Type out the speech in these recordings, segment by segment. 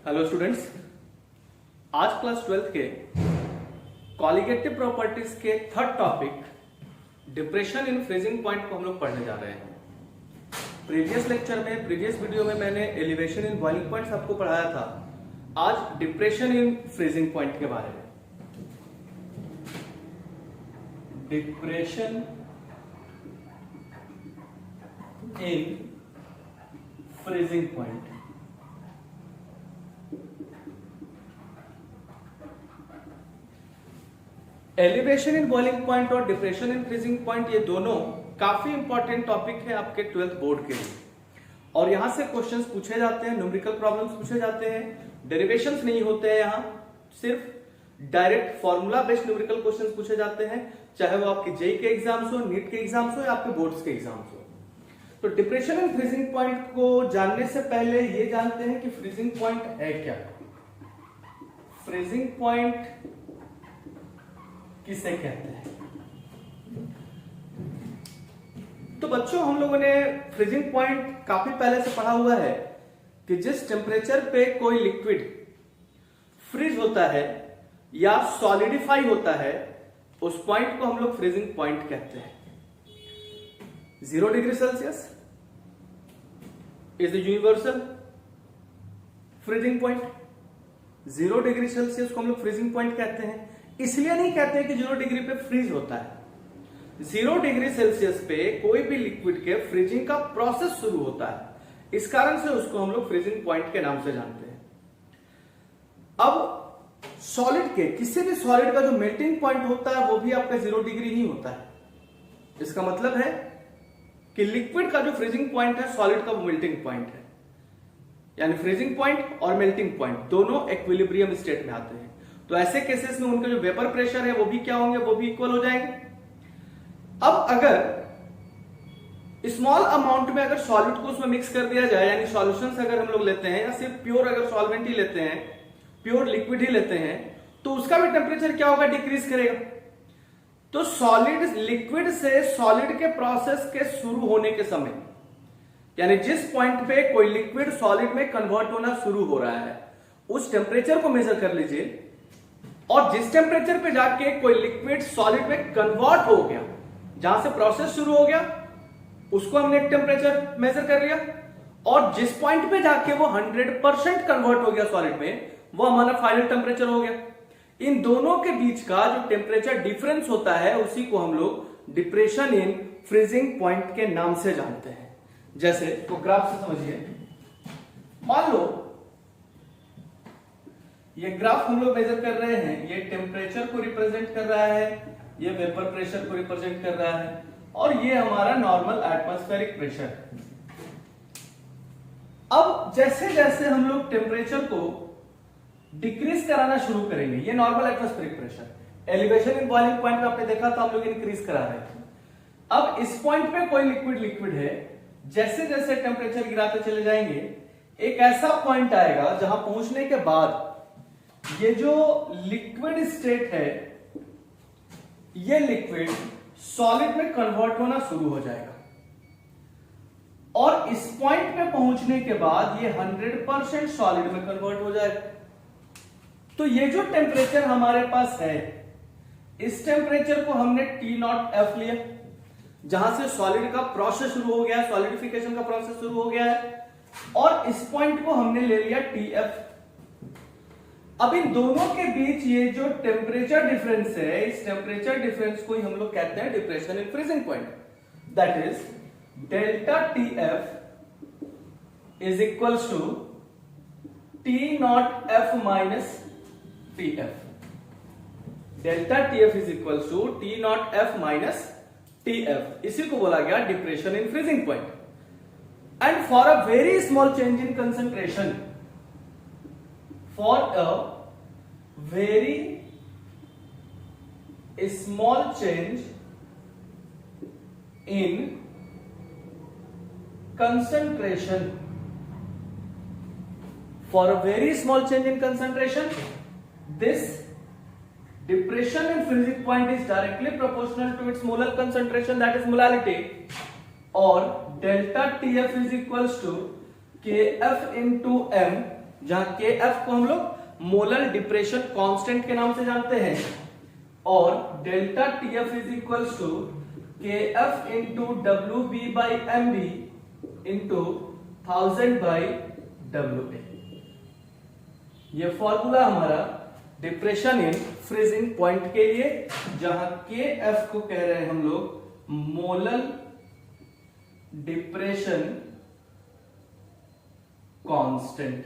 Hello students, आज class 12th के colligative properties के third topic depression in freezing point को हम लोग पढ़ने जा रहे हैं। प्रीवियस लेक्चर में, प्रीवियस वीडियो में मैंने एलिवेशन इन बॉइलिंग पॉइंट्स आपको पढ़ाया था। आज डिप्रेशन इन फ्रीजिंग पॉइंट के बारे में। Depression in freezing point. Elevation in boiling point और डिप्रेशन इन फ्रीजिंग पॉइंट, ये दोनों काफी इंपॉर्टेंट टॉपिक है आपके 12th बोर्ड के लिए। और यहां से क्वेश्चंस पूछे जाते हैं, न्यूमेरिकल प्रॉब्लम्स पूछे जाते हैं, डेरिवेशंस नहीं होते हैं, यहां सिर्फ direct formula based numerical questions पूछे जाते हैं, चाहे वो आपके जेई के एग्जाम्स हो, नीट के एग्जाम्स हो या आपके बोर्ड्स के एग्जाम्स हो। तो डिप्रेशन इन फ्रीजिंग पॉइंट को जानने से पहले ये जानते हैं कि फ्रीजिंग पॉइंट है क्या। फ्रीजिंग पॉइंट किसे कहते हैं? तो बच्चों, हम लोगों ने फ्रीजिंग पॉइंट काफी पहले से पढ़ा हुआ है कि जिस टेम्परेचर पे कोई लिक्विड फ्रीज होता है या सॉलिडिफाई होता है, उस पॉइंट को हम लोग फ्रीजिंग पॉइंट कहते हैं। 0 degree Celsius is the universal freezing point. 0 degree Celsius को हम लोग फ्रीजिंग पॉइंट कहते हैं। इसलिए नहीं कहते हैं कि 0 डिग्री पे फ्रीज होता है। 0 डिग्री सेल्सियस पे कोई भी लिक्विड के फ्रीजिंग का प्रोसेस शुरू होता है, इस कारण से उसको हम लोग फ्रीजिंग पॉइंट के नाम से जानते हैं। अब सॉलिड के, किसी भी सॉलिड का जो मेल्टिंग पॉइंट होता है वो भी आपका 0 डिग्री ही होता है। इसका मतलब है कि लिक्विड का जो फ्रीजिंग पॉइंट है, सॉलिड का वो मेल्टिंग पॉइंट है। यानी फ्रीजिंग पॉइंट और मेल्टिंग पॉइंट दोनों इक्विलिब्रियम स्टेट में आते हैं। तो ऐसे केसेस में उनके जो वेपर प्रेशर है वो भी क्या होंगे, वो भी इक्वल हो जाएंगे। अब अगर स्मॉल अमाउंट में अगर सॉलिड को उसमें मिक्स कर दिया जाए, यानी सॉल्यूशंस अगर हम लोग लेते हैं या सिर्फ प्योर अगर सॉल्वेंट ही लेते हैं, प्योर लिक्विड ही लेते हैं, तो उसका भी टेम्परेचर क्या होगा, डिक्रीज करेगा। तो सॉलिड लिक्विड से सॉलिड के प्रोसेस के शुरू होने के समय, यानी जिस पॉइंट पे कोई लिक्विड सॉलिड में कन्वर्ट होना शुरू हो रहा है, उस टेम्परेचर को मेजर कर लीजिए। और जिस टेम्परेचर पे जाके कोई लिक्विड सॉलिड में कन्वर्ट हो गया, जहां से प्रोसेस शुरू हो गया, उसको हमने एक टेम्परेचर मेजर कर लिया। और जिस पॉइंट पे जाके वो 100% कन्वर्ट हो गया सॉलिड में, वो हमारा फाइनल टेम्परेचर हो गया। इन दोनों के बीच का जो टेम्परेचर डिफरेंस होता है, उसी को हम लोग डिप्रेशन इन फ्रीजिंग पॉइंट के नाम से जानते हैं। जैसे तो ग्राफ से समझिए, मान लो ये ग्राफ हम लोग मेजर कर रहे हैं, ये टेम्परेचर को रिप्रेजेंट कर रहा है, ये वेपर प्रेशर को रिप्रेजेंट कर रहा है, और ये हमारा नॉर्मल एटमॉस्फेरिक प्रेशर। अब जैसे जैसे हम लोग टेम्परेचर को डिक्रीज कराना शुरू करेंगे, ये normal atmospheric pressure, elevation in boiling point में आपने देखा था हम लोग इंक्रीज करा रहे थे। अब इस पॉइंट पे कोई लिक्विड है, जैसे जैसे टेम्परेचर गिराते चले जाएंगे, एक ऐसा पॉइंट आएगा जहां पहुंचने के बाद ये जो लिक्विड स्टेट है, ये लिक्विड सॉलिड में कन्वर्ट होना शुरू हो जाएगा। और इस पॉइंट पे पहुंचने के बाद ये 100% सॉलिड में कन्वर्ट हो जाएगा। तो ये जो टेम्परेचर हमारे पास है, इस टेम्परेचर को हमने T0F लिया, जहां से सॉलिड का प्रोसेस शुरू हो गया, सॉलिडिफिकेशन का प्रोसेस शुरू हो गया है। और इस पॉइंट को हमने ले लिया TF। अब इन दोनों के बीच ये जो टेम्परेचर डिफरेंस है, इस टेम्परेचर डिफरेंस को ही हम लोग कहते हैं depression in freezing point. That is delta TF is equals to T0F minus TF। Delta TF is equals to T0F minus TF। इसी को बोला गया depression in freezing point. And for a very small change in concentration, for a very small change in concentration, for a very small change in concentration, this depression in freezing point is directly proportional to its molar concentration, that is molality, और delta TF is equals to KF into M जहां के F को हम लोग molar depression constant के नाम से जानते हैं, और delta T F is equals to K F into W B by M B into 1000 by W A. ये फॉर्मूला हमारा डिप्रेशन इन फ्रीजिंग पॉइंट के लिए, जहां के एफ को कह रहे हैं हम लोग मोलर डिप्रेशन कांस्टेंट।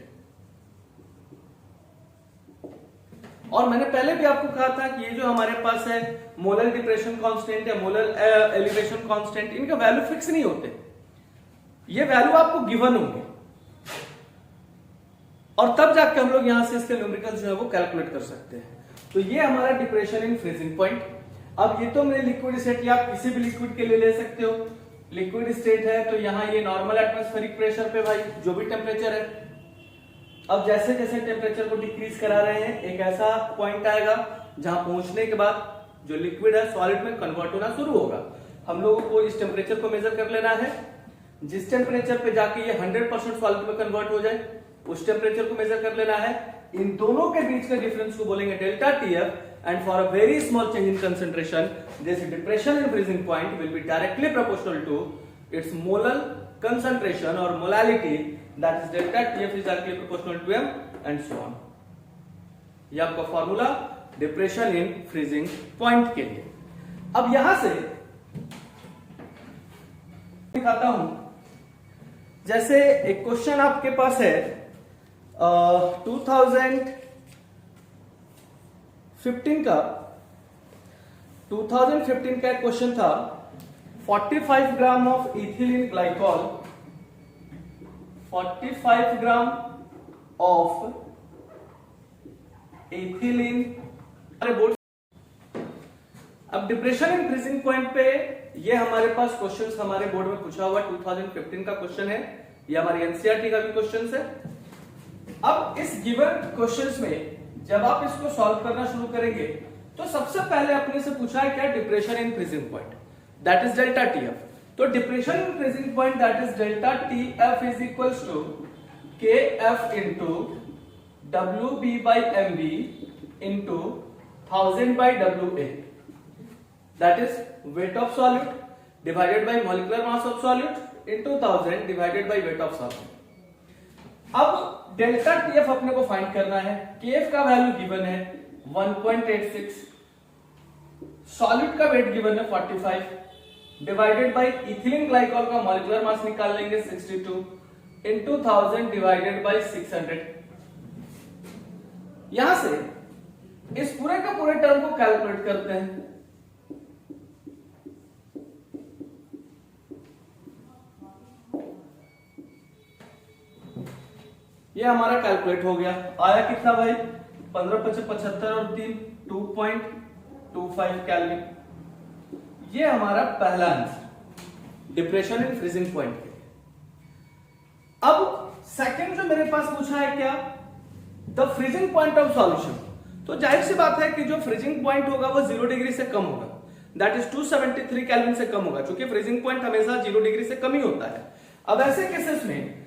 और मैंने पहले भी आपको कहा था कि ये जो हमारे पास है मोलर डिप्रेशन कांस्टेंट या मोलर एलिवेशन कांस्टेंट, इनका वैल्यू फिक्स नहीं होते, ये वैल्यू आपको गिवन होंगे, और तब जाके हम लोग यहां से इसके न्यूमेरिकल्स जो है वो कैलकुलेट कर सकते हैं। तो ये हमारा डिप्रेशन इन फ्रीजिंग पॉइंट। अब ये तो मैंने लिक्विड स्टेट, या आप किसी भी लिक्विड के लिए ले सकते हो। लिक्विड स्टेट है तो यहां ये नॉर्मल एटमॉस्फेरिक प्रेशर पे भाई जो भी टेम्परेचर है, अब जैसे जैसे टेम्परेचर को डिक्रीज करा रहे हैं, एक ऐसा पॉइंट आएगा जहां पहुंचने के बाद जो लिक्विड है सॉलिड में कन्वर्ट होना शुरू होगा। हम लोगों को इस टेम्परेचर को मेजर कर लेना है, जिस टेम्परेचर पे जाके ये 100% सॉलिड में कन्वर्ट हो जाए उस टेम्परेचर को मेजर कर लेना है। इन दोनों के बीच के डिफरेंस को बोलेंगे delta TF, and for a very small change in concentration this depression in freezing point will be directly proportional to its molar concentration और molality, that is delta TF is directly proportional to M and so on. ये आपका formula depression in freezing point के लिए। अब यहां से दिखाता हूं, जैसे एक क्वेश्चन आपके पास है 2015 का क्वेश्चन था 45 ग्राम of ethylene glycol, 45 gram of ethylene. Board अब डिप्रेशन इन फ्रीजिंग पॉइंट पे ये हमारे पास क्वेश्चंस हमारे बोर्ड में पूछा हुआ 2015 का क्वेश्चन है, ये हमारी एनसीईआरटी का भी क्वेश्चन है। अब इस गिवन क्वेश्चंस में जब आप इसको सॉल्व करना शुरू करेंगे तो सबसे पहले अपने से पूछा है क्या, depression in freezing point, that is delta TF. तो depression in freezing point that is delta TF is equals to K F into W B by M B into 1000 by W A, that is weight of solid divided by molecular mass of solid into 1000 divided by weight of solid. अब delta TF अपने को find करना है, KF का value given है 1.86, solid का wait given है 45 divided by ethylene glycol का मॉलिक्यूलर मास निकाल लेंगे 62 इंटू 1000 डिवाइडेड बाई 600। यहां से इस पूरे का पूरे टर्म को कैलकुलेट करते हैं। ये हमारा कैलकुलेट हो गया, आया कितना भाई 15×75 और 3 2.25 केल्विन। ये हमारा पहला answer depression in freezing point के लिए। अब सेकंड जो मेरे पास पूछा है क्या, the freezing point of solution. तो जाहिर सी बात है कि जो फ्रीजिंग पॉइंट होगा वो 0 डिग्री से कम होगा, दैट इज 273 केल्विन से कम होगा, क्योंकि फ्रीजिंग पॉइंट हमेशा 0 डिग्री से कम ही होता है। अब ऐसे केसेस में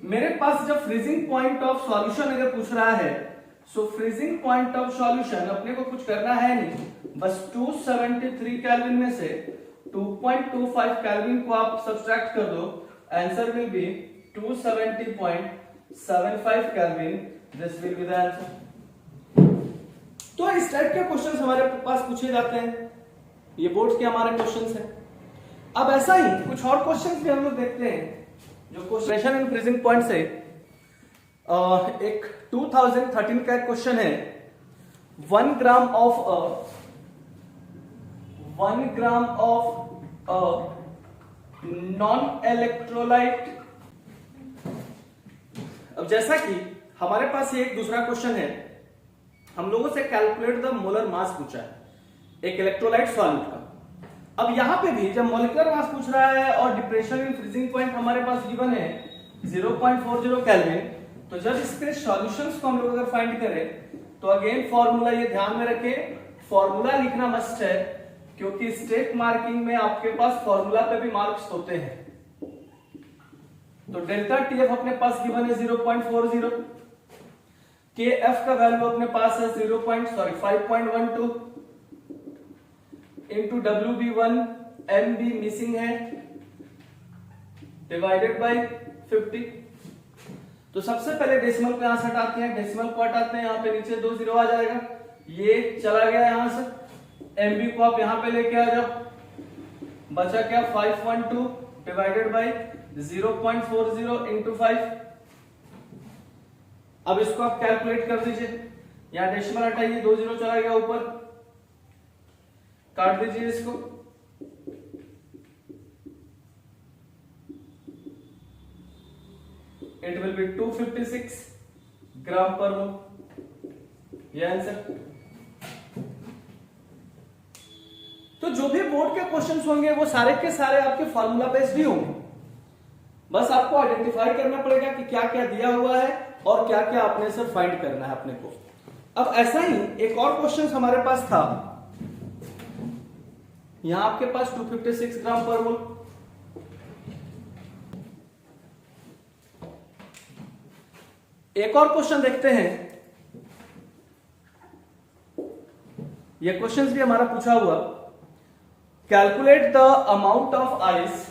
मेरे पास जब फ्रीजिंग पॉइंट ऑफ सॉल्यूशन अगर पूछ रहा है, सो फ्रीजिंग पॉइंट ऑफ सॉल्यूशन अपने को कुछ करना है नहीं, बस 273 केल्विन में से 2.25 केल्विन को आप सब्सट्रैक्ट कर दो, answer will be 270.75 kelvin, this will be the answer. तो इस टाइप के क्वेश्चंस हमारे पास पूछे जाते हैं, ये बोर्ड के हमारे क्वेश्चंस हैं। अब ऐसा ही कुछ और क्वेश्चंस भी हम लोग देखते हैं जो डिप्रेशन इन फ्रीजिंग पॉइंट से एक 2013 का क्वेश्चन है 1 ग्राम ऑफ नॉन इलेक्ट्रोलाइट। अब जैसा कि हमारे पास ये एक दूसरा क्वेश्चन है, हम लोगों से कैलकुलेट द मोलर मास पूछा है एक इलेक्ट्रोलाइट सॉल्यूट का। अब यहां पे भी जब मॉलिक्यूलर मास पूछ रहा है और डिप्रेशन इन फ्रीजिंग पॉइंट हमारे पास गिवन है 0.40 केल्विन, तो जब इसके सॉल्यूशंस को हम लोग अगर फाइंड करें तो अगेन फॉर्मूला ये ध्यान में रखें, फॉर्मूला लिखना मस्ट है, क्योंकि स्टेप मार्किंग में आपके पास फॉर्मूला पे भी मार्क्स होते हैं। तो डेल्टा टीएफ अपने पास गिवन है 0.40, के एफ का वैल्यू अपने पास है 5.12 इंटू WB1 MB मिसिंग है डिवाइडेड बाई 50। तो सबसे पहले डेसिमल को यहां से हटाते हैं, डेसिमल को हटाते हैं, यहां पे नीचे 2 जीरो आ जाएगा, ये चला गया यहां से, MB को आप यहां पे लेके आ जाओ, बचा क्या 512 डिवाइडेड बाई 0.40 इंटू 5। अब इसको आप कैलकुलेट कर दीजिए, यहां डेसिमल हटाइए, 2 जीरो चला गया ऊपर, काट दीजिए इसको, it will be 256 gram per मोल, ये आंसर। तो जो भी बोर्ड के क्वेश्चंस होंगे वो सारे के सारे आपके फार्मूला बेस्ड ही होंगे, बस आपको आइडेंटिफाई करना पड़ेगा कि क्या क्या दिया हुआ है और क्या क्या अपने से फाइंड करना है अपने को। अब ऐसा ही एक और क्वेश्चन हमारे पास था, यहां आपके पास 256 ग्राम पर मोल, एक और क्वेश्चन देखते हैं, यह क्वेश्चन भी हमारा पूछा हुआ, calculate the amount of ice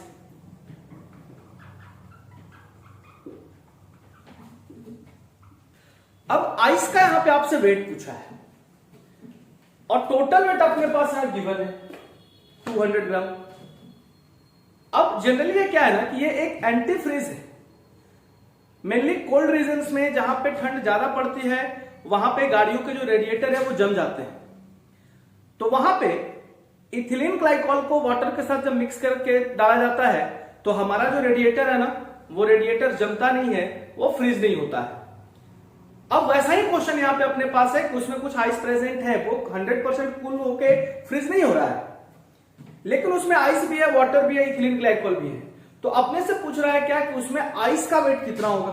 अब आइस का यहां पे आपसे वेट पूछा है और टोटल वेट अपने पास यहां गिवन है 200 ग्राम। अब जनरली ये क्या है ना कि ये एक एंटी फ्रीज है, मेनली कोल्ड रीजन्स में जहां पे ठंड ज्यादा पड़ती है वहां पे गाड़ियों के जो रेडिएटर है वो जम जाते हैं, तो वहां पे इथिलीन ग्लाइकॉल को वाटर के साथ जब मिक्स करके डाला जाता है तो हमारा जो रेडिएटर है ना वो रेडिएटर जमता नहीं है, वो फ्रीज नहीं होता है। अब वैसा ही क्वेश्चन यहाँ पे अपने पास है कि उसमें कुछ आइस प्रेजेंट है, वो 100% कूल होके फ्रीज नहीं हो रहा है, लेकिन उसमें आइस भी है, वाटर भी है, इथिलीन ग्लाइकॉल भी है। तो अपने से पूछ रहा है क्या कि उसमें आइस का वेट कितना होगा।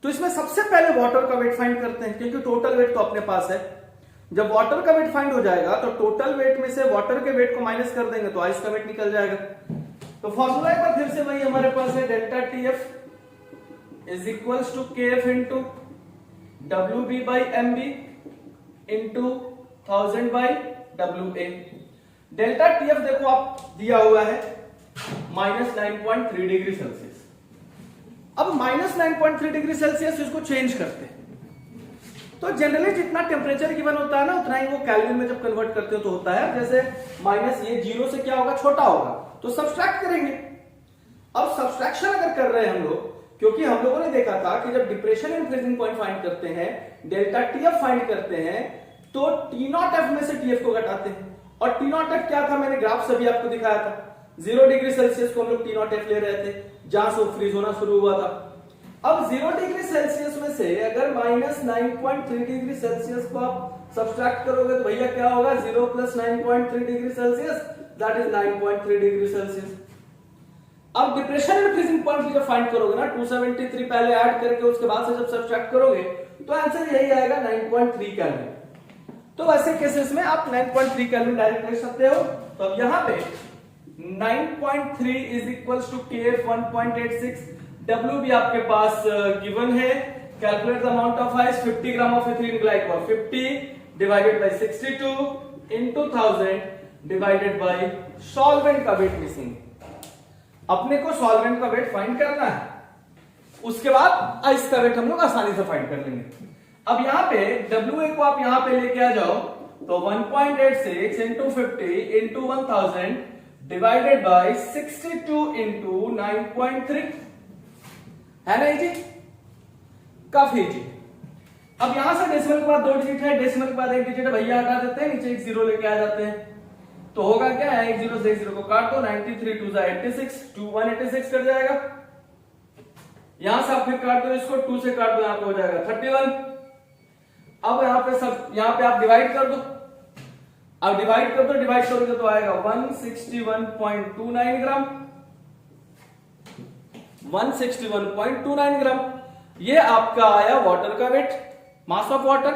तो इसमें सबसे पहले वाटर का वेट फाइंड करते हैं, क्योंकि टोटल वेट तो अपने पास है। जब वाटर का वेट फाइंड हो जाएगा तो टोटल वेट में से वाटर के वेट को माइनस कर देंगे तो आइस का वेट निकल जाएगा। तो फॉर्मूला एक बार फिर से वही हमारे पास है, delta TF is equals to KF into WB by MB into 1000 by WA। Delta TF देखो आप दिया हुआ है -9.3 डिग्री सेल्सियस। अब -9.3 डिग्री सेल्सियस इसको चेंज करते हैं, तो जनरली जितना टेम्परेचर गिवन होता है ना उतना ही वो केल्विन में जब कन्वर्ट करते हो तो होता है। जैसे माइनस ये 0 से क्या होगा, छोटा होगा, तो सब्सट्रैक्ट करेंगे। अब सब्सट्रैक्शन अगर कर रहे हैं हम लोग, क्योंकि हम लोगों ने देखा था कि जब depression and freezing point find करते हैं, डेल्टा TF फाइंड करते हैं, तो T0F में से TF को घटाते हैं। और T0F क्या था, मैंने ग्राफ से भी आपको दिखाया था, 0 डिग्री सेल्सियस को हम लोग T0F ले रहे थे जहां से फ्रीज होना शुरू हुआ था। अब 0 डिग्री सेल्सियस में से अगर -9.3 डिग्री सेल्सियस को आप सब्सट्रैक्ट करोगे तो भैया क्या होगा, 0 + 9.3 degree Celsius, that is 9.3 degree Celsius. अब डिप्रेशन एंड फ्रीजिंग पॉइंट जब फाइंड करोगे ना, 273 पहले ऐड करके उसके बाद से जब सब्सट्रैक्ट करोगे तो आंसर यही आएगा 9.3 केल्विन। तो ऐसे केसेस में आप 9.3 केल्विन डायरेक्ट लिख सकते हो। तो अब यहां पे 9.3 is equals to KF 1.86, W भी आपके पास गिवन है। Calculate the amount of ice, 50 gram of ethylene glycol, 50 divided by 62 into 1000 divided by solvent का वेट मिसिंग। अपने को सॉल्वेंट का वेट फाइंड करना है, उसके बाद आइस का वेट हम लोग आसानी से फाइंड कर लेंगे। अब यहां पे WA को आप यहां पे लेके आ जाओ, तो 1.86 into 50 into 1000 divided by 62 into 9.3 है ना जी, काफी इजी। अब यहां से डेसिमल के बाद 2 डिजिट है, डेसिमल के बाद 1 डिजिट है, भैया हटा देते हैं, नीचे एक 0 लेके आ जाते हैं, तो होगा क्या है, 1 0 से 1 0 को काट दो, 93 2 86, 2 186 कर जाएगा। यहां से आप फिर काट दो इसको, 2 से काट दो, यहां पे हो जाएगा 31। अब यहां पे आप डिवाइड कर दो, अब डिवाइड कर दो, डिवाइड करोगे तो आएगा 161.29 ग्राम, 161.29 ग्राम। ये आपका आया वाटर का वेट, मास ऑफ वाटर।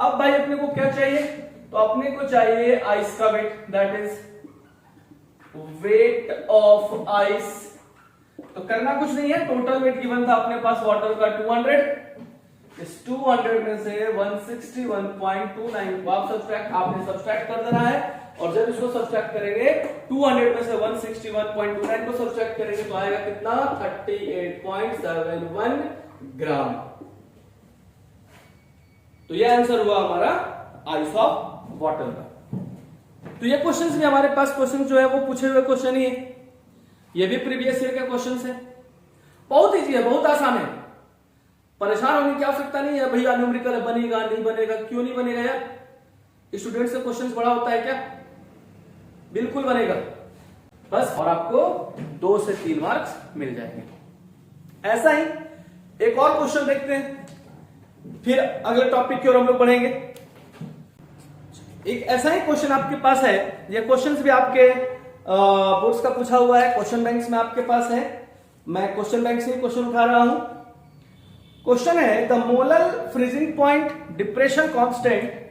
अब भाई अपने को क्या चाहिए, तो अपने को चाहिए आइस का weight, that is weight of ice. तो करना कुछ नहीं है, टोटल वेट गिवन था अपने पास वाटर का 200, इस 200 में से 161.29 को आप आपने सब्सट्रैक्ट कर देना है, और जब इसको सब्सट्रैक्ट करेंगे 200 में से 161.29 को सब्सट्रैक्ट करेंगे तो आएगा कितना 38.71 ग्राम। तो ये आंसर हुआ हमारा आइस ऑफ वाटर का। तो ये क्वेश्चंस भी हमारे पास क्वेश्चन जो है वो पूछे हुए क्वेश्चन ही है, ये भी प्रीवियस ईयर के क्वेश्चंस है, बहुत इजी है, बहुत आसान है, परेशान होने की आवश्यकता नहीं है भैया न्यूमेरिकल बनेगा नहीं बनेगा। क्यों नहीं बनेगा यार, स्टूडेंट से क्वेश्चंस बड़ा होता है क्या? बिल्कुल बनेगा, बस और आपको 2 से 3 मार्क्स मिल जाएंगे। ऐसा ही एक और क्वेश्चन देखते हैं, फिर अगले टॉपिक की ओर हम लोग बढ़ेंगे। एक ऐसा ही क्वेश्चन आपके पास है, ये क्वेश्चंस भी आपके बोर्ड्स का पूछा हुआ है, क्वेश्चन बैंक्स में आपके पास है, मैं क्वेश्चन बैंक से क्वेश्चन उठा रहा हूं। क्वेश्चन है the molar freezing point depression constant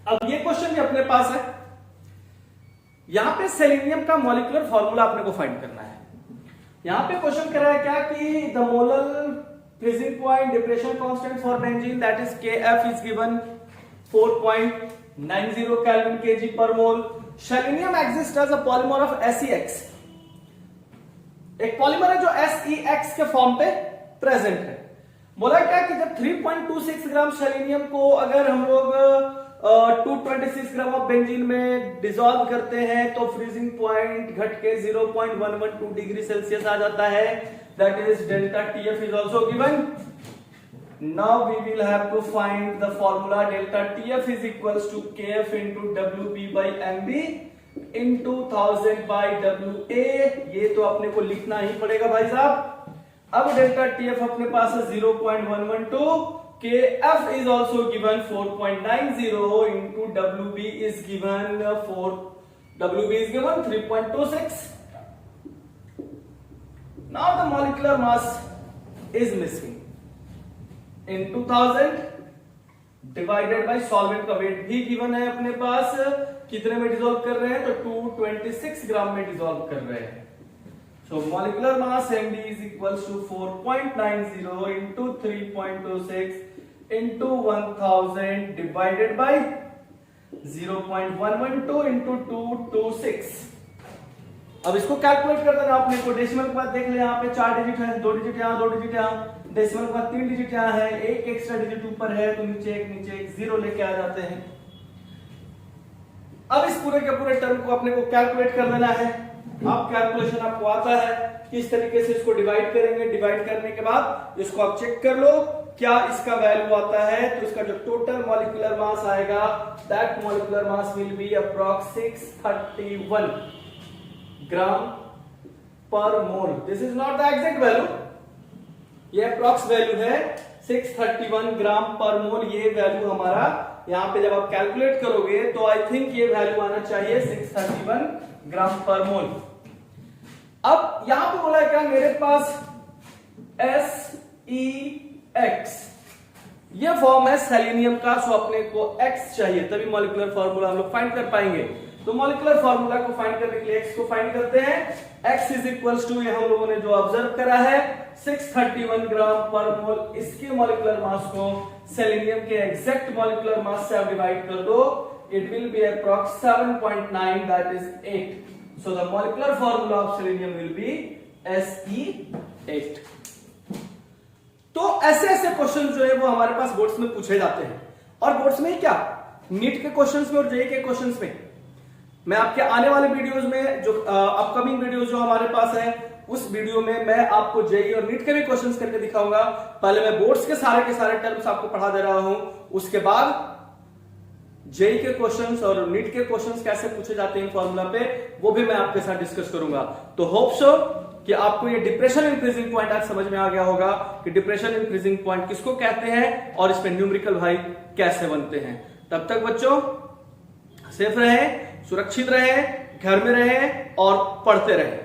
अब ये क्वेश्चन भी अपने पास है, यहां पे सेलेनियम का मॉलिक्यूलर फॉर्मूला अपने को फाइंड करना है। यहां पे क्वेश्चन कर रहा है क्या कि the molar freezing point depression constant for benzene that is Kf is given 4.90 kelvin kg per mole. Selenium exist as a polymer of SeX, एक पॉलीमर है जो SeX के फॉर्म पे प्रेजेंट है। बोला क्या कि जब 3.26 ग्राम सेलेनियम को अगर हम लोग 226 ग्राम ऑफ बेंजीन में डिसॉल्व करते हैं तो फ्रीजिंग पॉइंट घट के 0.112 डिग्री सेल्सियस आ जाता है, that is delta TF is also given. Now we will have to find the formula delta TF is equals to KF into WB by MB into 1000 by WA। ये तो अपने को लिखना ही पड़ेगा भाई साहब। अब डेल्टा TF अपने पास है 0.112, KF is also given 4.90 into WB is given 3.26। Now the molecular mass is missing. In 2000 divided by solvent का वेट भी गिवन है अपने पास, कितने में डिसॉल्व कर रहे हैं, तो 226 ग्राम में डिसॉल्व कर रहे हैं। So molecular mass Md is equals to 4.90 into 3.26 into 1000 divided by 0.112 into 226। अब इसको कैलकुलेट कर देना आपने को, डेसिमल के बाद देख ले, यहाँ पे 4 डिजिट है, 2 डिजिट यहाँ, 2 डिजिट यहाँ, डेसिमल के बाद 3 डिजिट यहाँ है, एक एक्स्ट्रा डिजिट ऊपर है, तो नीचे एक जीरो लेके आ जाते हैं। अब इस पूरे के पूरे टर्म को अपने को कैलकुलेट कर देना है। अब कैलकुलेशन आपको आता है, किस तरीके से इसको डिवाइड करेंगे, डिवाइड करने के बाद इसको आप चेक कर लो क्या इसका वैल्यू आता है, तो इसका जो टोटल मॉलिक्यूलर मास आएगा, that molecular mass will be approx 631 gram per mole. This is not the exact value, ये अप्रॉक्स वैल्यू है 631 ग्राम पर मोल। ये वैल्यू हमारा यहां पे जब आप कैलकुलेट करोगे तो आई थिंक ये वैल्यू आना चाहिए 631 ग्राम पर मोल। अब यहां पे बोला क्या, मेरे पास SeX ये फॉर्म है सेलेनियम का, सो अपने को X चाहिए, तभी मॉलिक्यूलर फॉर्मूला हम लोग फाइंड कर पाएंगे। तो मॉलिक्यूलर फॉर्मूला को फाइंड करने के लिए X को फाइंड करते हैं। X इज इक्वल्स टू, ये हम लोगों ने जो ऑब्जर्व करा है 631 ग्राम पर मोल, इसके मॉलिक्यूलर मास को सेलेनियम के एग्जैक्ट मॉलिक्यूलर मास से आप डिवाइड कर दो, it will be approx 7.9, that is 8। So the molecular formula of selenium will be Se8। तो ऐसे ऐसे क्वेश्चन जो है वो हमारे पास बोर्ड्स में पूछे जाते हैं, और बोर्ड्स में क्या, नीट के क्वेश्चंस में और जेईई के क्वेश्चंस में। मैं आपके आने वाले वीडियोस में जो अपकमिंग वीडियोस जो हमारे पास है, उस वीडियो में मैं आपको जेईई और नीट के भी क्वेश्चंस करके दिखाऊंगा। पहले मैं बोर्ड्स के सारे टर्म्स आपको पढ़ा दे रहा हूं, उसके बाद जेईई के क्वेश्चंस और नीट के क्वेश्चंस कैसे पूछे जाते हैं फॉर्मूला पे, वो भी मैं आपके साथ डिस्कस करूंगा। तो होप सो कि आपको ये डिप्रेशन इंक्रीजिंग पॉइंट आज समझ में आ गया होगा कि डिप्रेशन इंक्रीजिंग पॉइंट किसको कहते हैं और इसमें न्यूमेरिकल भाई कैसे बनते हैं। तब तक बच्चों सेफ रहें, सुरक्षित रहें, घर में रहें और पढ़ते रहें।